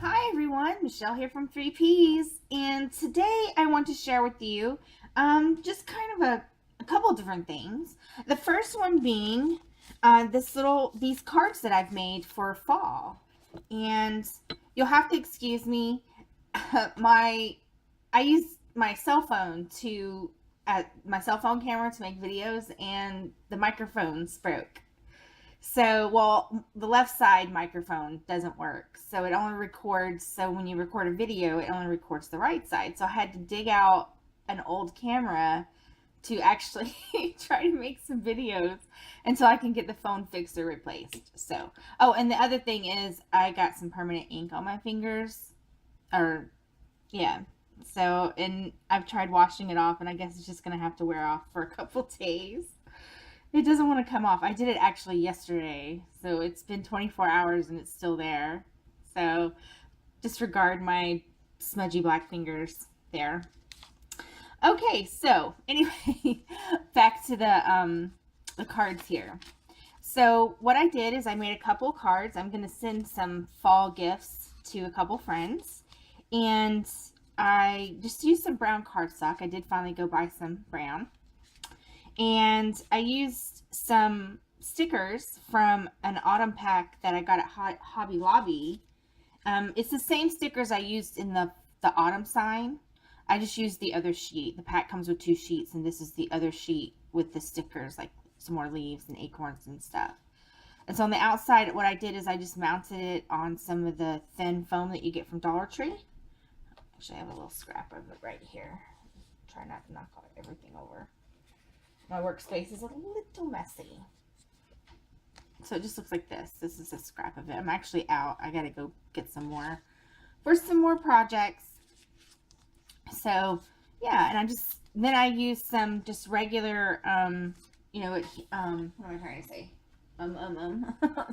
Hi everyone, Michelle here from 3Ps, and today I want to share with you just kind of a couple different things. The first one being these cards that I've made for fall, and you'll have to excuse me. I use my cell phone to my cell phone camera to make videos, and the microphone's broke. So, well, the left side microphone doesn't work. So it only records, so when you record a video, it only records the right side. So I had to dig out an old camera to actually try to make some videos until I can get the phone fixed or replaced. So, oh, and the other thing is I got some permanent ink on my fingers. Or, yeah. So, and I've tried washing it off, and I guess it's just going to have to wear off for a couple days. It doesn't want to come off. I did it actually yesterday, so it's been 24 hours and it's still there. So disregard my smudgy black fingers there. Okay, so anyway, back to the cards here. So what I did is I made a couple cards. I'm gonna send some fall gifts to a couple friends, and I just used some brown cardstock. I did finally go buy some brown. And I used some stickers from an autumn pack that I got at Hobby Lobby. It's the same stickers I used in the autumn sign. I just used the other sheet. The pack comes with 2 sheets, and this is the other sheet with the stickers, like some more leaves and acorns and stuff. And so on the outside, what I did is I just mounted it on some of the thin foam that you get from Dollar Tree. Actually, I have a little scrap of it right here. Try not to knock everything over. My workspace is a little messy. So it just looks like this. This is a scrap of it. I'm actually out. I gotta go get some more for some more projects. So yeah, and then I used some just regular, what am I trying to say?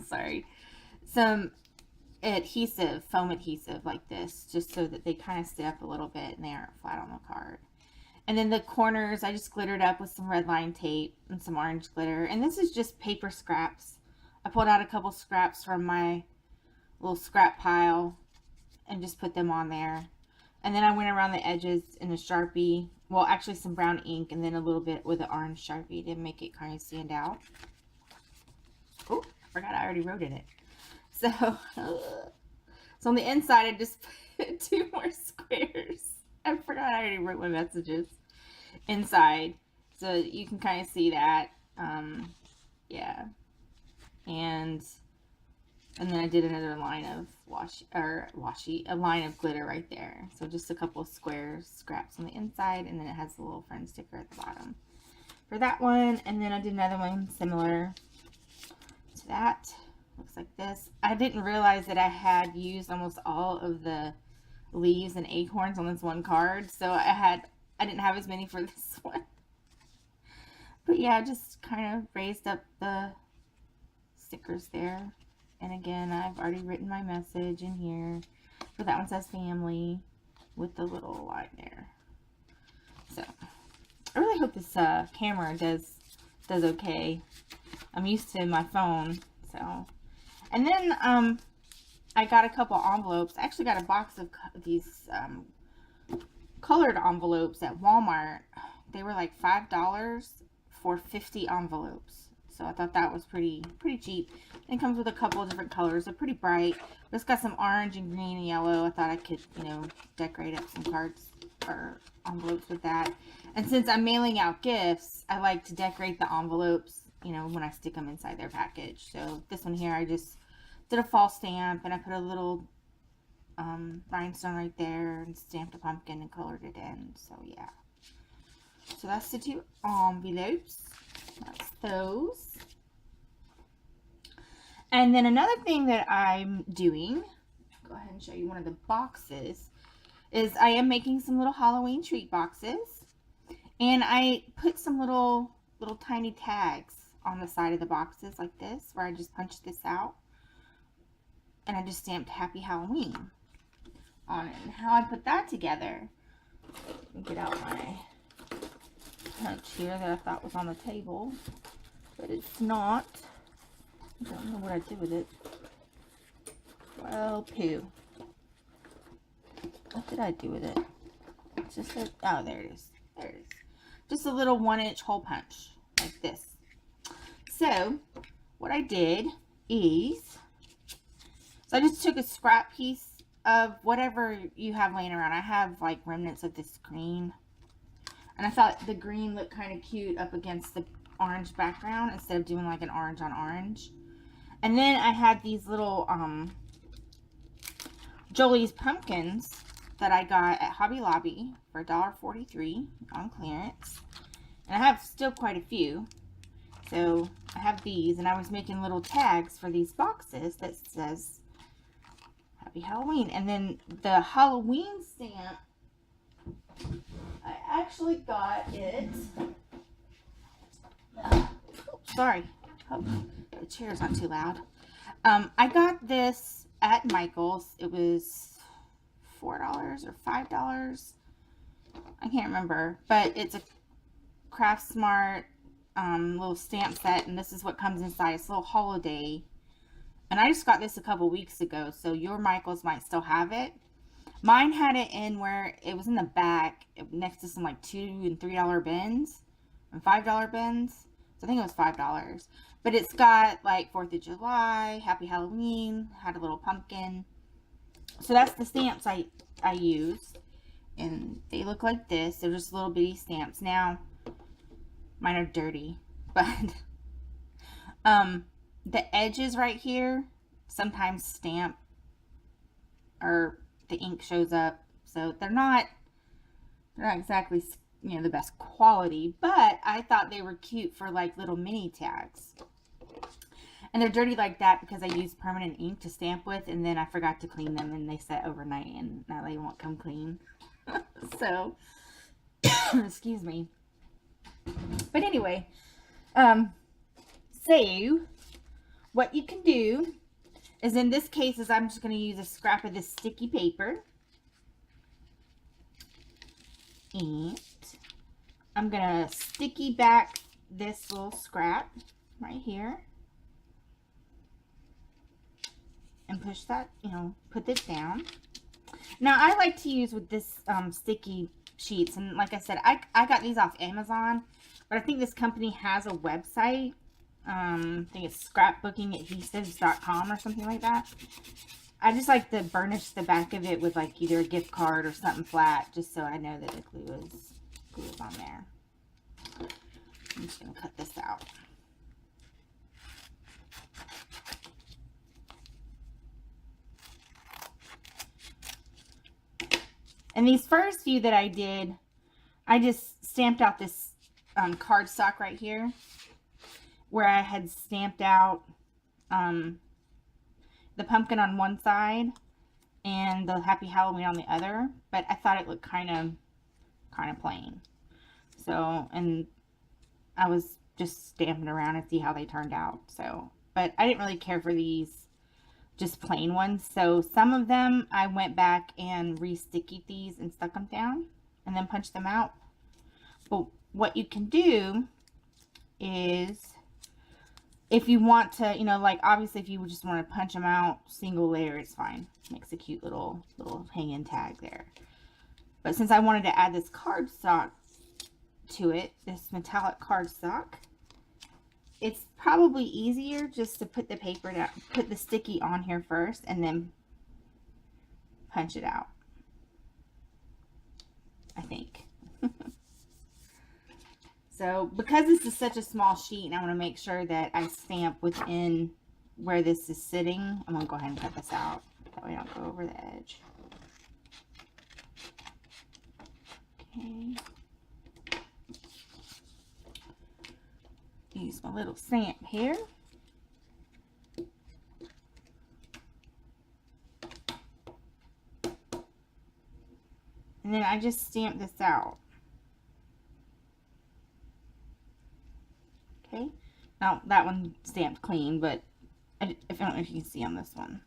Sorry. Some adhesive, foam adhesive like this, just so that they kind of stay up a little bit and they aren't flat on the card. And then the corners, I just glittered up with some red line tape and some orange glitter. And this is just paper scraps. I pulled out a couple scraps from my little scrap pile and just put them on there. And then I went around the edges in a Sharpie. Well, actually some brown ink, and then a little bit with an orange Sharpie to make it kind of stand out. Oh, I forgot I already wrote in it. So, so on the inside, I just put 2 more squares. I forgot I already wrote my messages inside, so you can kind of see that. Yeah, and then I did another line of a line of glitter right there. So just a couple of squares, scraps on the inside, and then it has the little friend sticker at the bottom for that one. And then I did another one similar to that. Looks like this. I didn't realize that I had used almost all of the leaves and acorns on this one card, so I didn't have as many for this one. But yeah, I just kind of raised up the stickers there. And again, I've already written my message in here. For that one says family with the little line there. So I really hope this camera does okay. I'm used to my phone, so. And then I got a couple envelopes. I actually got a box of these colored envelopes at Walmart. They were like $5 for 50 envelopes. So I thought that was pretty cheap. And it comes with a couple of different colors. They're pretty bright. It's got some orange and green and yellow. I thought I could, decorate up some cards or envelopes with that. And since I'm mailing out gifts, I like to decorate the envelopes, when I stick them inside their package. So this one here, I just did a fall stamp, and I put a little rhinestone right there and stamped a pumpkin and colored it in. So yeah. So that's the 2 envelopes. That's those. And then another thing that I'm doing, go ahead and show you one of the boxes, is I am making some little Halloween treat boxes. And I put some little tiny tags on the side of the boxes like this, where I just punched this out. And I just stamped Happy Halloween on it. And how I put that together, let me get out my punch here that I thought was on the table, but it's not. I don't know what I did with it. Well, poo. What did I do with it? It's just a, oh, there it is. There it is. Just a little 1-inch hole punch like this. So what I did is, so I just took a scrap piece of whatever you have laying around. I have like remnants of this green, and I thought the green looked kind of cute up against the orange background instead of doing like an orange on orange. And then I had these little Jolie's pumpkins that I got at Hobby Lobby for $1.43 on clearance. And I have still quite a few. So I have these, and I was making little tags for these boxes that says Happy Halloween. And then the Halloween stamp, I actually got it. Sorry. Hope the chair's not too loud. I got this at Michael's. It was $4 or $5. I can't remember, but it's a Craft Smart little stamp set, and this is what comes inside. It's a little holiday, and I just got this a couple weeks ago, so your Michael's might still have it. Mine had it in where it was in the back next to some like $2 and $3 bins and $5 bins. So I think it was $5, but it's got like 4th of July, Happy Halloween, had a little pumpkin. So that's the stamps I used, and they look like this. They're just little bitty stamps. Now mine are dirty, but the edges right here sometimes stamp or the ink shows up, so they're not exactly, you know, the best quality, but I thought they were cute for like little mini tags. And they're dirty like that because I used permanent ink to stamp with, and then I forgot to clean them, and they set overnight, and now they won't come clean. So excuse me. But anyway, so what you can do is, in this case, is I'm just going to use a scrap of this sticky paper, and I'm going to sticky back this little scrap right here and push that, you know, put this down. Now I like to use with this sticky sheets, and like I said, I got these off Amazon, but I think this company has a website. I think it's scrapbookingadhesives.com or something like that. I just like to burnish the back of it with like either a gift card or something flat, just so I know that the glue is on there. I'm just going to cut this out. And these first few that I did, I just stamped out this cardstock right here, where I had stamped out the pumpkin on one side and the Happy Halloween on the other, but I thought it looked kind of plain. So, and I was just stamping around and see how they turned out. So, but I didn't really care for these just plain ones. So some of them I went back and re-stickied these and stuck them down and then punched them out. But what you can do is, if you want to, you know, like obviously if you just want to punch them out single layer, it's fine. Makes a cute little hanging tag there. But since I wanted to add this cardstock to it, this metallic cardstock, it's probably easier just to put the paper down, put the sticky on here first, and then punch it out, I think. So because this is such a small sheet, and I want to make sure that I stamp within where this is sitting, I'm going to go ahead and cut this out. That way I don't go over the edge. Okay. Use my little stamp here. And then I just stamp this out. Okay. Now that one stamped clean, but I don't know if you can see on this one.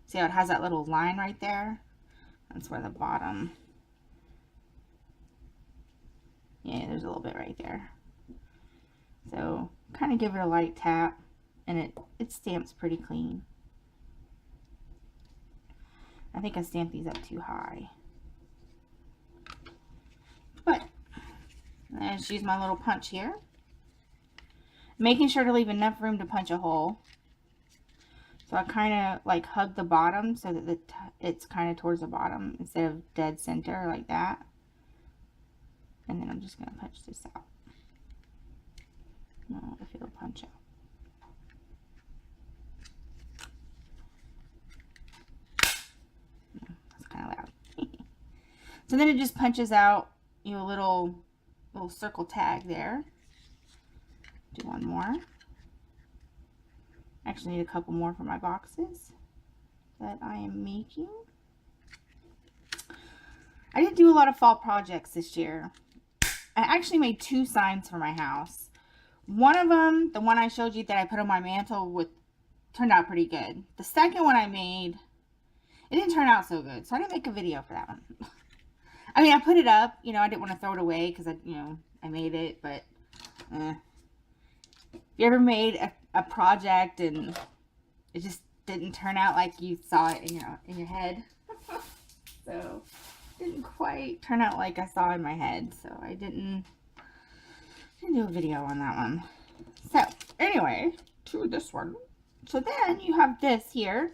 See how it has that little line right there? That's where the bottom. Yeah, there's a little bit right there. So kind of give it a light tap, and it stamps pretty clean. I think I stamped these up too high. And then just use my little punch here. Making sure to leave enough room to punch a hole. So I kind of like hug the bottom so that it's kind of towards the bottom instead of dead center like that. And then I'm just going to punch this out. If it'll punch out. That's kind of loud. So then it just punches out, you know, a little circle tag there. Do one more. Actually need a couple more for my boxes that I am making. I didn't do a lot of fall projects this year. I actually made 2 signs for my house. One of them, the one I showed you that I put on my mantle, turned out pretty good. The second one I made, it didn't turn out so good, so I didn't make a video for that one. I mean, I put it up, you know, I didn't want to throw it away because I made it, but if you ever made a project and it just didn't turn out like you saw it in your head, so it didn't quite turn out like I saw in my head, so I didn't do a video on that one. So anyway, to this one. So then you have this here,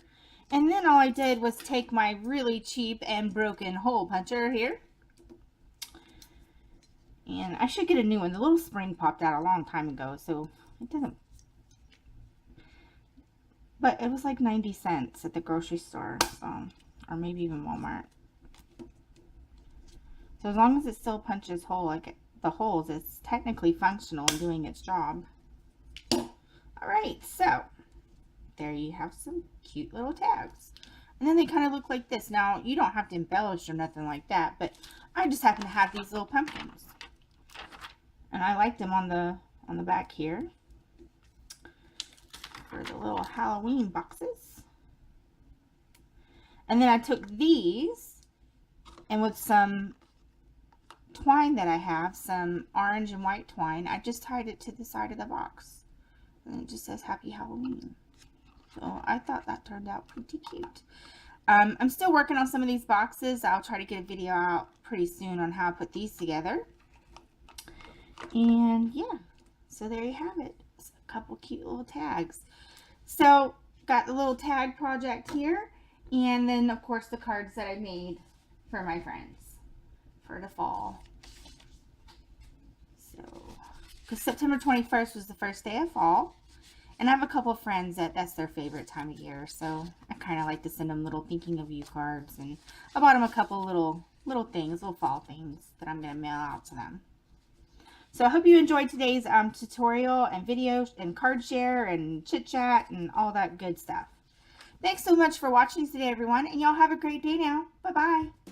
and then all I did was take my really cheap and broken hole puncher here, and I should get a new one. The little spring popped out a long time ago, so it doesn't, but it was like 90 cents at the grocery store, so, or maybe even Walmart. So as long as it still punches hole like the holes, it's technically functional and doing its job. Alright, so there you have some cute little tags. And then they kind of look like this. Now, you don't have to embellish or nothing like that, but I just happen to have these little pumpkins. And I like them on the back here for the little Halloween boxes. And then I took these, and with some twine that I have, some orange and white twine, I just tied it to the side of the box. And it just says Happy Halloween. So I thought that turned out pretty cute. I'm still working on some of these boxes. I'll try to get a video out pretty soon on how I put these together. And yeah, so there you have it. It's a couple cute little tags. So got the little tag project here, and then of course the cards that I made for my friends for the fall. So, because September 21st was the first day of fall, and I have a couple friends that's their favorite time of year, so I kind of like to send them little thinking of you cards, and I bought them a couple little things, little fall things that I'm going to mail out to them. So I hope you enjoyed today's tutorial and video and card share and chit chat and all that good stuff. Thanks so much for watching today, everyone, and y'all have a great day now. Bye-bye.